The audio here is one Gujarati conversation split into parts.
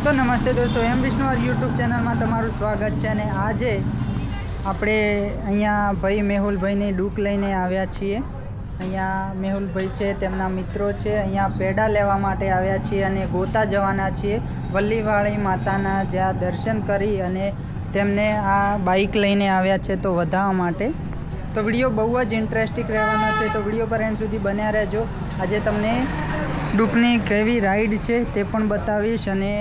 તો નમસ્તે દોસ્તો, એમ વિષ્ણુ યુટ્યુબ ચેનલમાં તમારું સ્વાગત છે। અને આજે આપણે અહીંયા ભાઈ મેહુલભાઈની ડૂક લઈને આવ્યા છીએ। અહીંયા મેહુલભાઈ છે, તેમના મિત્રો છે, અહીંયા પેડા લેવા માટે આવ્યા છીએ અને ગોતા જવાના છીએ વલ્લીવાળી માતાના, જ્યાં દર્શન કરી અને તેમને આ બાઇક લઈને આવ્યા છે તો વધાવવા માટે। તો વિડીયો બહુ જ ઇન્ટરેસ્ટિંગ રહેવાનો છે, તો વિડીયો પર એન્ડ સુધી બન્યા રહેજો। આજે તમને ડૂકની કેવી રાઈડ છે તે પણ બતાવીશ અને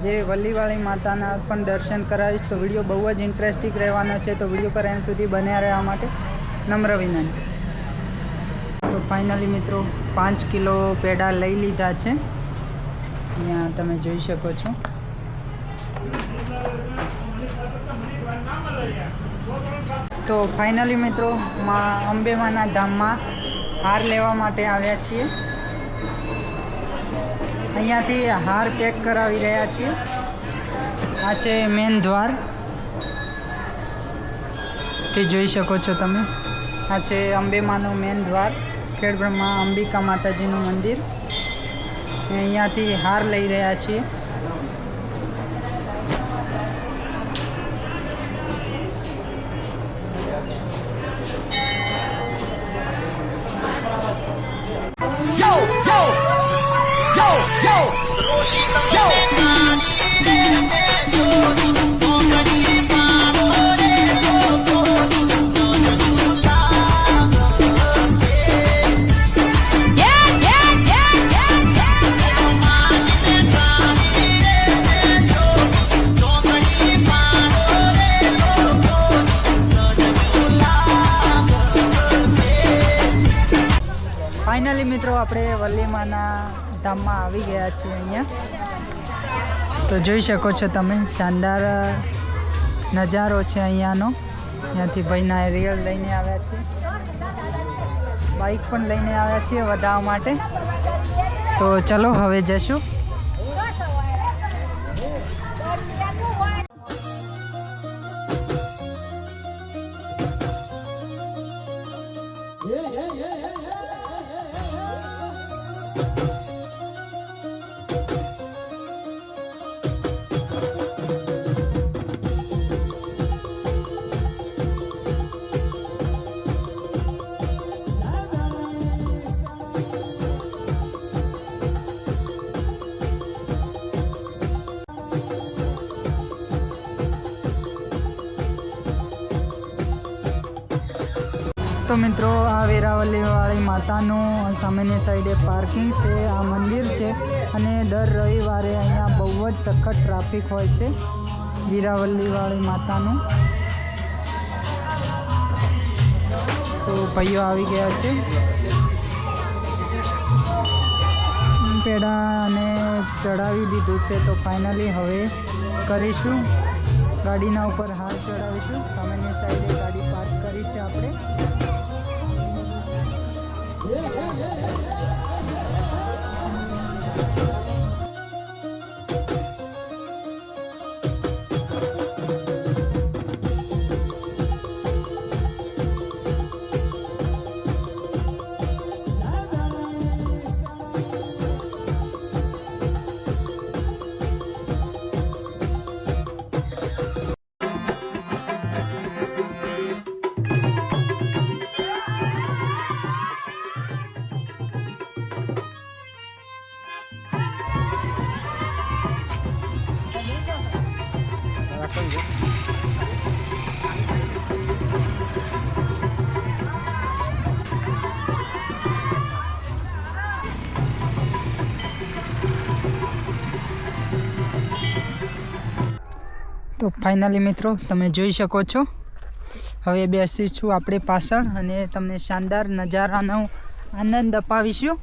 જે વલ્લીવાળી માતાના પણ દર્શન કરાવીશ। તો વિડીયો બહુ જ ઇન્ટરેસ્ટિંગ રહેવાનો છે, તો વિડીયો પર એન્ડ સુધી બન્યા રહેવા માટે નમ્ર વિનંતી। તો ફાઇનલી મિત્રો 5 કિલો પેડા લઈ લીધા છે, અહીંયા તમે જોઈ શકો છો। તો ફાઇનલી મિત્રો અંબેમાના ધામમાં હાર લેવા માટે આવ્યા છીએ। અહીંયાથી હાર પેક કરાવી રહ્યા છીએ। આ છે મેન દ્વાર, તે જોઈ શકો છો તમે। આ છે અંબેમાનું મેન દ્વાર, ખેડબ્રહ્મા અંબિકા માતાજીનું મંદિર। અહીંયાથી હાર લઈ રહ્યા છીએ। ફાઇનલી મિત્રો આપણે વલ્લીમાના ધામમાં આવી ગયા છીએ। અહીંયા તો જોઈ શકો છો તમે, શાનદાર નજારો છે અહીંયાનો। અહીંયાથી ભાઈના એરિયલ લઈને આવ્યા છે, બાઇક પણ લઈને આવ્યા છીએ વધાવવા માટે। તો ચલો હવે જશું। તો મિત્રો આ વેરાવલીવાળી માતાનું સામેની સાઈડે પાર્કિંગ છે, આ મંદિર છે અને દર રવિવારે અહીંયા બહુ જ સખત ટ્રાફિક હોય છે વેરાવલીવાળી માતાનું। તો ભાઈઓ આવી ગયા છે, પેડા અને ચડાવી દીધું છે। તો ફાઇનલી હવે કરીશું, ગાડીના ઉપર હાથ ચડાવીશું। સામેની સાઈડે ગાડી પાર્ક કરી છે આપણે। તો ફાઇનલી મિત્રો તમે જોઈ શકો છો, હવે બેસીશું આપણે પાછળ અને તમને શાનદાર નજારાનો આનંદ અપાવીશું।